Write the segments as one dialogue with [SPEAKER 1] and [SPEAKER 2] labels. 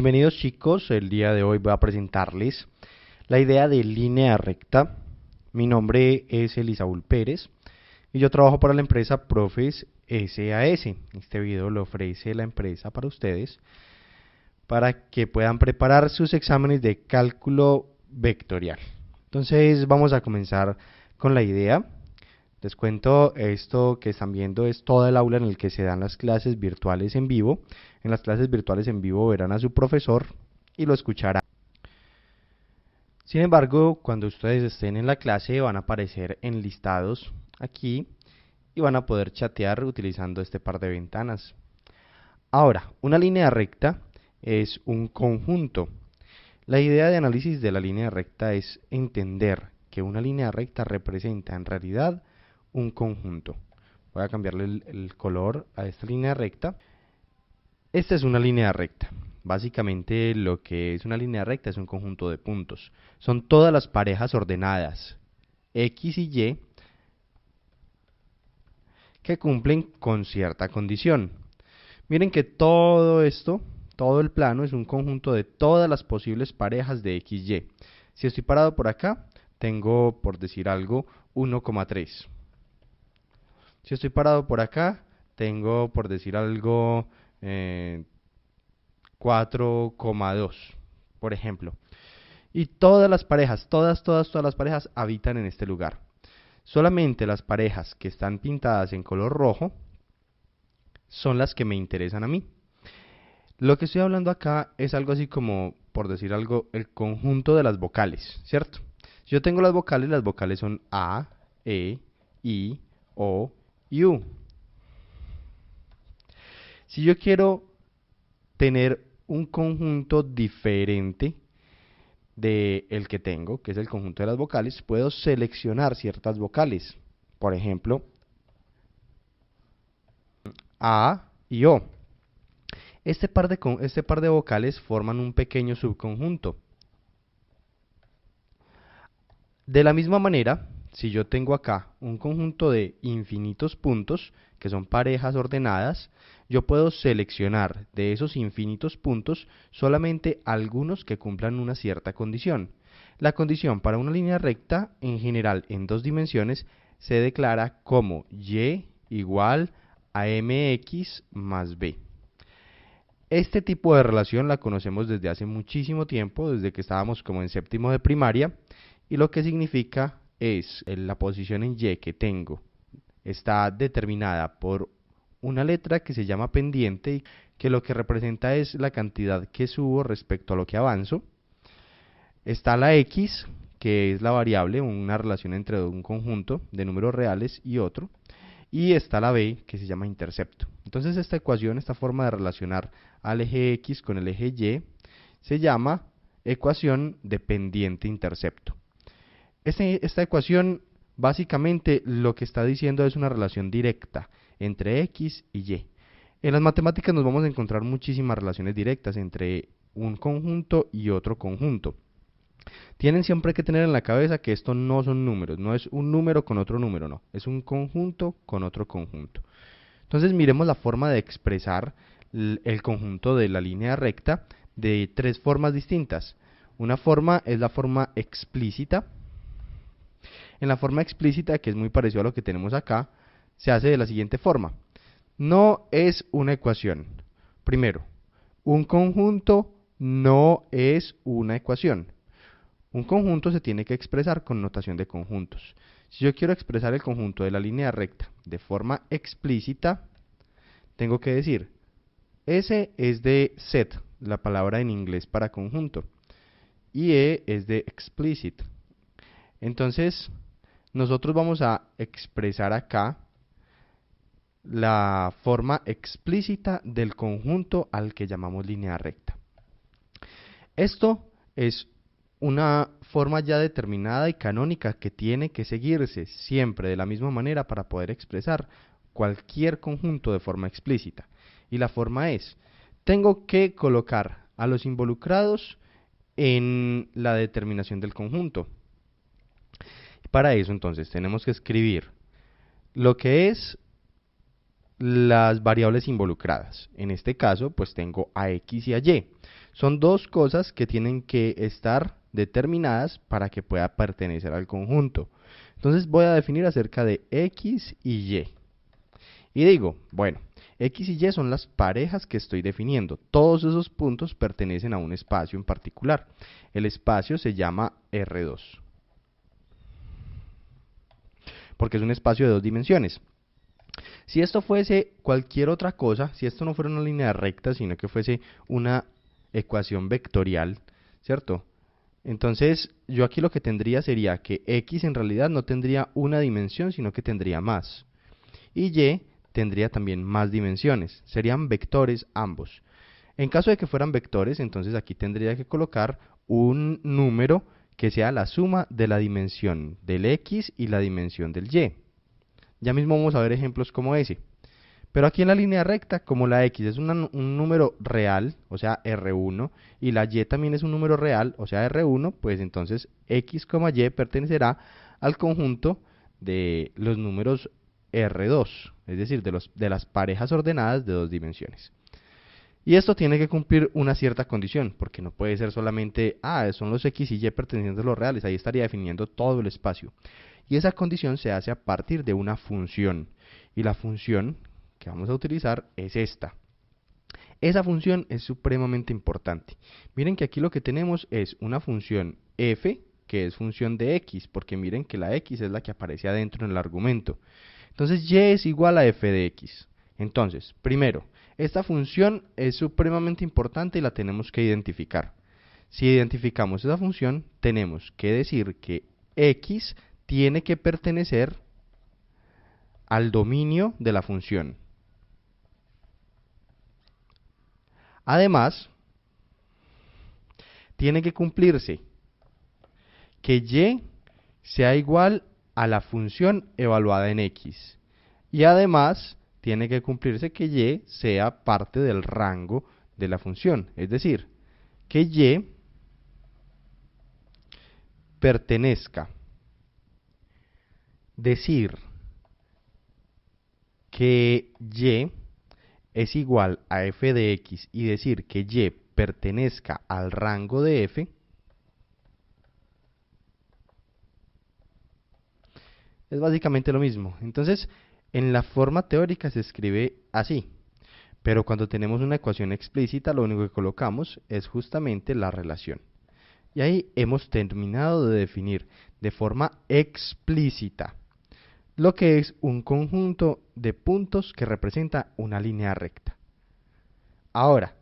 [SPEAKER 1] Bienvenidos chicos, el día de hoy voy a presentarles la idea de línea recta. Mi nombre es Elisaúl Pérez y yo trabajo para la empresa Profes SAS. Este video lo ofrece la empresa para ustedes para que puedan preparar sus exámenes de cálculo vectorial. Entonces vamos a comenzar con la idea. Les cuento, esto que están viendo es todo el aula en el que se dan las clases virtuales en vivo. En las clases virtuales en vivo verán a su profesor y lo escucharán. Sin embargo, cuando ustedes estén en la clase van a aparecer enlistados aquí y van a poder chatear utilizando este par de ventanas. Ahora, una línea recta es un conjunto. La idea de análisis de la línea recta es entender que una línea recta representa en realidad un conjunto. Voy a cambiarle el color a esta línea recta. Esta es una línea recta. Básicamente lo que es una línea recta es un conjunto de puntos. Son todas las parejas ordenadas X y Y que cumplen con cierta condición. Miren que todo esto, todo el plano es un conjunto de todas las posibles parejas de X, Y. Si estoy parado por acá, tengo, por decir algo, 1,3. Si estoy parado por acá, tengo, por decir algo, 4,2, por ejemplo. Y todas las parejas, todas las parejas habitan en este lugar. Solamente las parejas que están pintadas en color rojo son las que me interesan a mí. Lo que estoy hablando acá es algo así como, por decir algo, el conjunto de las vocales, ¿cierto? Si yo tengo las vocales son A, E, I, O y U. Si yo quiero tener un conjunto diferente del que tengo, que es el conjunto de las vocales, puedo seleccionar ciertas vocales. Por ejemplo, A y O. Este par de vocales forman un pequeño subconjunto. De la misma manera, si yo tengo acá un conjunto de infinitos puntos, que son parejas ordenadas, yo puedo seleccionar de esos infinitos puntos solamente algunos que cumplan una cierta condición. La condición para una línea recta, en general en dos dimensiones, se declara como y igual a mx más b. Este tipo de relación la conocemos desde hace muchísimo tiempo, desde que estábamos como en séptimo de primaria, y lo que significa es la posición en y que tengo está determinada por una letra que se llama pendiente, y que lo que representa es la cantidad que subo respecto a lo que avanzo. Está la x, que es la variable, una relación entre un conjunto de números reales y otro. Y está la b, que se llama intercepto. Entonces esta ecuación, esta forma de relacionar al eje x con el eje y, se llama ecuación de pendiente intercepto. Esta ecuación básicamente lo que está diciendo es una relación directa entre x y y. En las matemáticas nos vamos a encontrar muchísimas relaciones directas entre un conjunto y otro conjunto. Tienen siempre que tener en la cabeza que esto no son números, no es un número con otro número, no, es un conjunto con otro conjunto. Entonces miremos la forma de expresar el conjunto de la línea recta de tres formas distintas. Una forma es la forma explícita. En la forma explícita, que es muy parecido a lo que tenemos acá, se hace de la siguiente forma. No es una ecuación. Primero, un conjunto no es una ecuación. Un conjunto se tiene que expresar con notación de conjuntos. Si yo quiero expresar el conjunto de la línea recta de forma explícita, tengo que decir, S es de set, la palabra en inglés para conjunto, y E es de explicit. Entonces, nosotros vamos a expresar acá la forma explícita del conjunto al que llamamos línea recta. Esto es una forma ya determinada y canónica que tiene que seguirse siempre de la misma manera para poder expresar cualquier conjunto de forma explícita. Y la forma es, tengo que colocar a los involucrados en la determinación del conjunto. Para eso entonces tenemos que escribir lo que es las variables involucradas. En este caso pues tengo a x y a y. Son dos cosas que tienen que estar determinadas para que pueda pertenecer al conjunto. Entonces voy a definir acerca de X y Y. Y digo, bueno, X y Y son las parejas que estoy definiendo. Todos esos puntos pertenecen a un espacio en particular. El espacio se llama R2, porque es un espacio de dos dimensiones. Si esto fuese cualquier otra cosa, si esto no fuera una línea recta, sino que fuese una ecuación vectorial, ¿cierto? Entonces, yo aquí lo que tendría sería que X en realidad no tendría una dimensión, sino que tendría más. Y Y tendría también más dimensiones. Serían vectores ambos. En caso de que fueran vectores, entonces aquí tendría que colocar un número que sea la suma de la dimensión del X y la dimensión del Y. Ya mismo vamos a ver ejemplos como ese. Pero aquí en la línea recta, como la X es un número real, o sea R1, y la Y también es un número real, o sea R1, pues entonces X, Y pertenecerá al conjunto de los números R2, es decir, de las parejas ordenadas de dos dimensiones. Y esto tiene que cumplir una cierta condición, porque no puede ser solamente, son los X y Y pertenecientes a los reales, ahí estaría definiendo todo el espacio. Y esa condición se hace a partir de una función. Y la función que vamos a utilizar es esta. Esa función es supremamente importante. Miren que aquí lo que tenemos es una función f, que es función de x, porque miren que la x es la que aparece adentro en el argumento. Entonces y es igual a f de x. Entonces, primero, esta función es supremamente importante y la tenemos que identificar. Si identificamos esa función, tenemos que decir que x tiene que pertenecer al dominio de la función. Además, tiene que cumplirse que y sea igual a la función evaluada en x. Y además, tiene que cumplirse que y sea parte del rango de la función. Es decir, que y pertenezca. Decir que y es igual a f de x y decir que y pertenezca al rango de f es básicamente lo mismo. Entonces, en la forma teórica se escribe así, pero cuando tenemos una ecuación explícita, lo único que colocamos es justamente la relación. Y ahí hemos terminado de definir de forma explícita lo que es un conjunto de puntos que representa una línea recta. Ahora,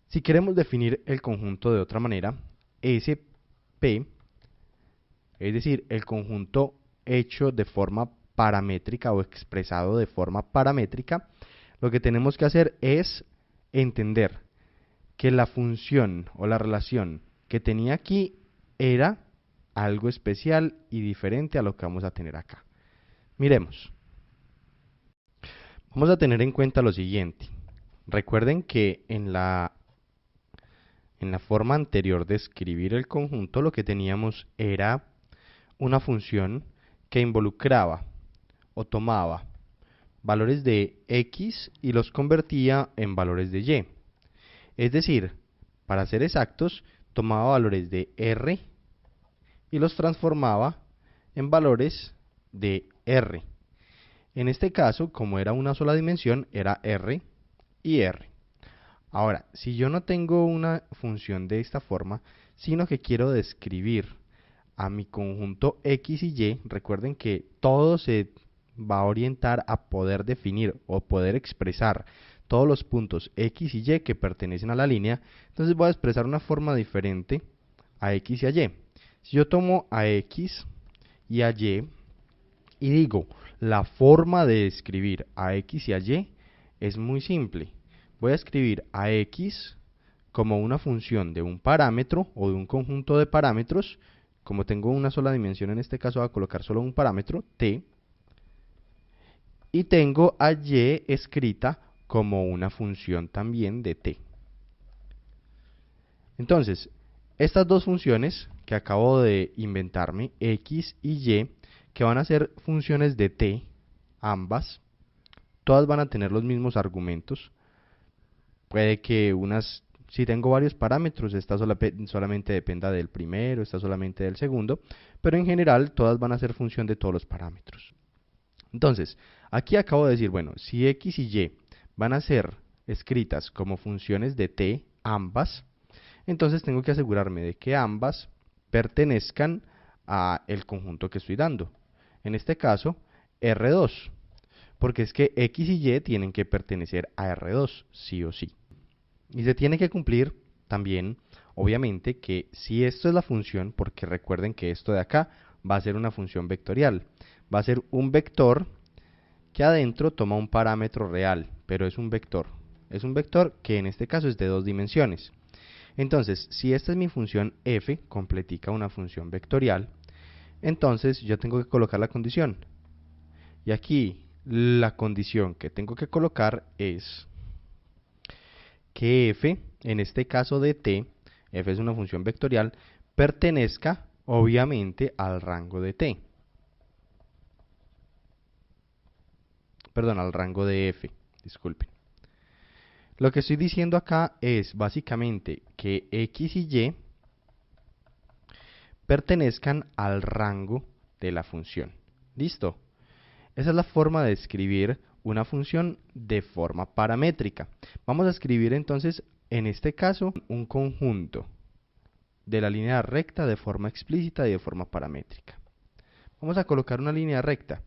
[SPEAKER 1] si queremos definir el conjunto de otra manera, SP, es decir, el conjunto hecho de forma paramétrica o expresado de forma paramétrica, lo que tenemos que hacer es entender que la función o la relación que tenía aquí era algo especial y diferente a lo que vamos a tener acá. Miremos. Vamos a tener en cuenta lo siguiente. Recuerden que en la forma anterior de escribir el conjunto lo que teníamos era una función que involucraba o tomaba valores de x y los convertía en valores de y. Es decir, para ser exactos, tomaba valores de r y los transformaba en valores de r. En este caso, como era una sola dimensión, era r y r. Ahora, si yo no tengo una función de esta forma, sino que quiero describir a mi conjunto x y y, recuerden que todo se va a orientar a poder definir o poder expresar todos los puntos x y y que pertenecen a la línea. Entonces voy a expresar una forma diferente a x y a y. Si yo tomo a x y a y y digo la forma de escribir a x y a y es muy simple. Voy a escribir a x como una función de un parámetro o de un conjunto de parámetros. Como tengo una sola dimensión, en este caso voy a colocar solo un parámetro, t. Y tengo a y escrita como una función también de t. Entonces, estas dos funciones que acabo de inventarme, x y y, que van a ser funciones de t, ambas, todas van a tener los mismos argumentos. Puede que unas Si tengo varios parámetros, esta solamente dependa del primero, esta solamente del segundo, pero en general todas van a ser función de todos los parámetros. Entonces, aquí acabo de decir, bueno, si x y y van a ser escritas como funciones de t, ambas, entonces tengo que asegurarme de que ambas pertenezcan a el conjunto que estoy dando. En este caso, R2, porque es que x y y tienen que pertenecer a R2, sí o sí. Y se tiene que cumplir también, obviamente, que si esto es la función, porque recuerden que esto de acá va a ser una función vectorial, va a ser un vector que adentro toma un parámetro real, pero es un vector. Es un vector que en este caso es de 2 dimensiones. Entonces, si esta es mi función f, completica una función vectorial, entonces yo tengo que colocar la condición. Y aquí la condición que tengo que colocar es que f, en este caso de t, f es una función vectorial, pertenezca obviamente al rango de t. Perdón, al rango de f, disculpen. Lo que estoy diciendo acá es básicamente que x y y pertenezcan al rango de la función. ¿Listo? Esa es la forma de escribir una función de forma paramétrica. Vamos a escribir entonces, en este caso, un conjunto de la línea recta de forma explícita y de forma paramétrica. Vamos a colocar una línea recta.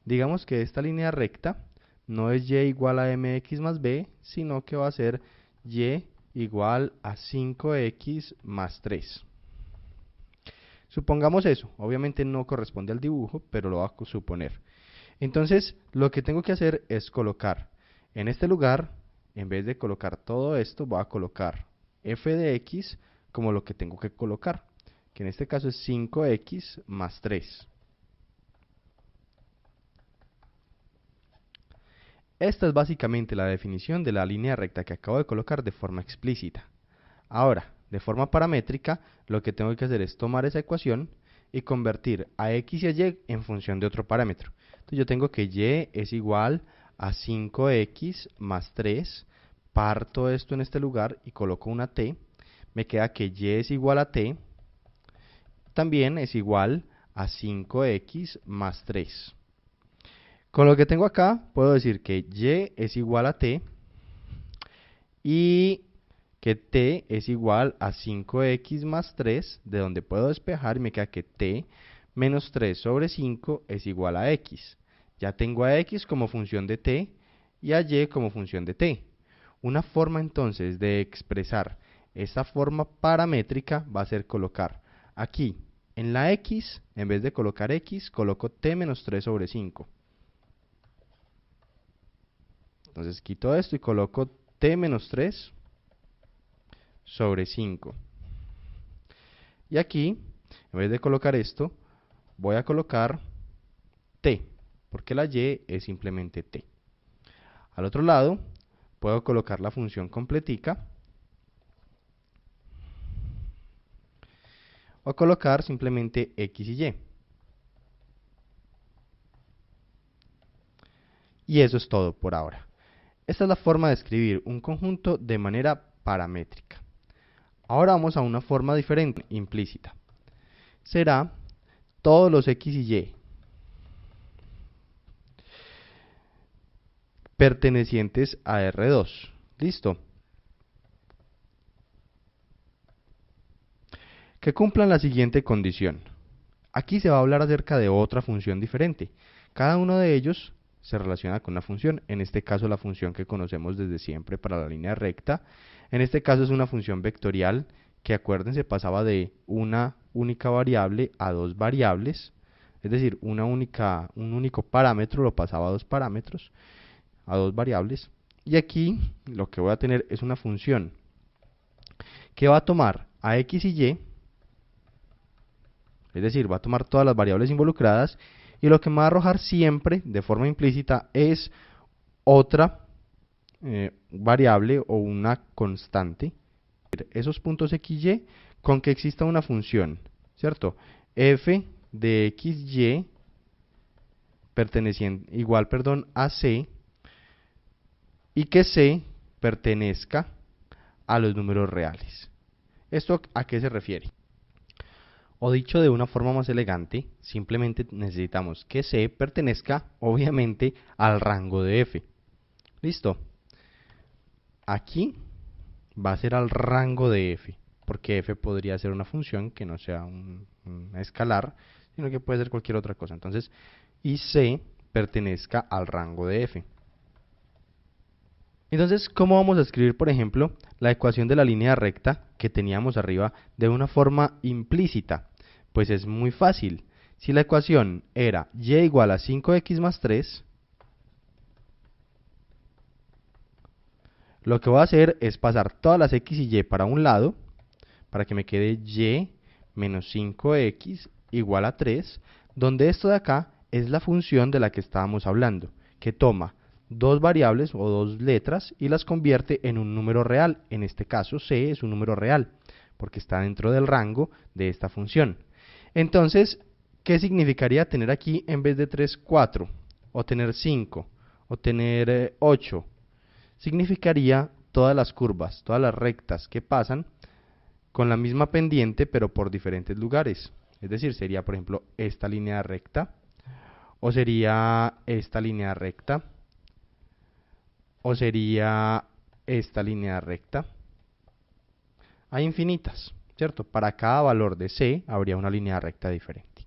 [SPEAKER 1] Digamos que esta línea recta no es y igual a mx más b, sino que va a ser y igual a 5x más 3. Supongamos eso, obviamente no corresponde al dibujo, pero lo voy a suponer. Entonces, lo que tengo que hacer es colocar en este lugar, en vez de colocar todo esto, voy a colocar f de x como lo que tengo que colocar, que en este caso es 5x más 3. Esta es básicamente la definición de la línea recta que acabo de colocar de forma explícita. Ahora, de forma paramétrica, lo que tengo que hacer es tomar esa ecuación y convertir a x y a y en función de otro parámetro. Entonces yo tengo que y es igual a 5x más 3, parto esto en este lugar y coloco una t, me queda que y es igual a t, también es igual a 5x más 3. Con lo que tengo acá, puedo decir que y es igual a t y que t es igual a 5x más 3, de donde puedo despejar y me queda que t menos 3 sobre 5 es igual a x. Ya tengo a x como función de t y a y como función de t. Una forma entonces de expresar esta forma paramétrica va a ser colocar aquí en la x, en vez de colocar x, coloco t menos 3 sobre 5. Entonces quito esto y coloco t menos 3 sobre 5. Y aquí, en vez de colocar esto, voy a colocar t, porque la y es simplemente t. Al otro lado, puedo colocar la función completica, o colocar simplemente x y y. Y eso es todo por ahora. Esta es la forma de escribir un conjunto de manera paramétrica. Ahora vamos a una forma diferente, implícita. Será todos los x y y pertenecientes a R2. ¿Listo? Que cumplan la siguiente condición. Aquí se va a hablar acerca de otra función diferente. Cada uno de ellos se relaciona con una función. En este caso la función que conocemos desde siempre para la línea recta. En este caso es una función vectorial que, acuérdense, pasaba de una única variable a dos variables. Es decir, un único parámetro lo pasaba a dos parámetros, a dos variables. Y aquí lo que voy a tener es una función que va a tomar a x y y, es decir, va a tomar todas las variables involucradas, y lo que me va a arrojar siempre de forma implícita es otra variable o una constante. Esos puntos x, y con que exista una función, ¿cierto? F de x, y perteneciente, igual, perdón, a c, y que c pertenezca a los números reales. ¿Esto a qué se refiere? O dicho de una forma más elegante, simplemente necesitamos que C pertenezca obviamente al rango de F. ¿Listo? Aquí va a ser al rango de F, porque F podría ser una función que no sea un escalar, sino que puede ser cualquier otra cosa. Entonces, y C pertenezca al rango de F. Entonces, ¿cómo vamos a escribir, por ejemplo, la ecuación de la línea recta que teníamos arriba de una forma implícita? Pues es muy fácil. Si la ecuación era y igual a 5x más 3, lo que voy a hacer es pasar todas las x y y para un lado, para que me quede y menos 5x igual a 3, donde esto de acá es la función de la que estábamos hablando, que toma dos variables o dos letras y las convierte en un número real. En este caso C es un número real, porque está dentro del rango de esta función. Entonces, ¿qué significaría tener aquí en vez de 3, 4? O tener 5, o tener 8. Significaría todas las curvas, todas las rectas que pasan con la misma pendiente pero por diferentes lugares. Es decir, sería por ejemplo esta línea recta, o sería esta línea recta, o sería esta línea recta. Hay infinitas, ¿cierto? Para cada valor de C habría una línea recta diferente.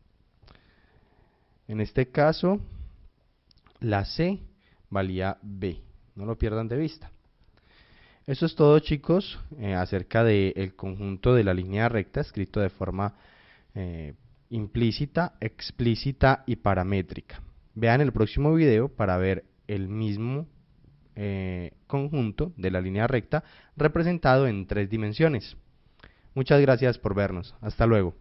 [SPEAKER 1] En este caso, la C valía B, no lo pierdan de vista. Eso es todo, chicos, acerca del conjunto de la línea recta escrito de forma implícita, explícita y paramétrica. Vean el próximo video para ver el mismo conjunto de la línea recta representado en 3 dimensiones. Muchas gracias por vernos. Hasta luego.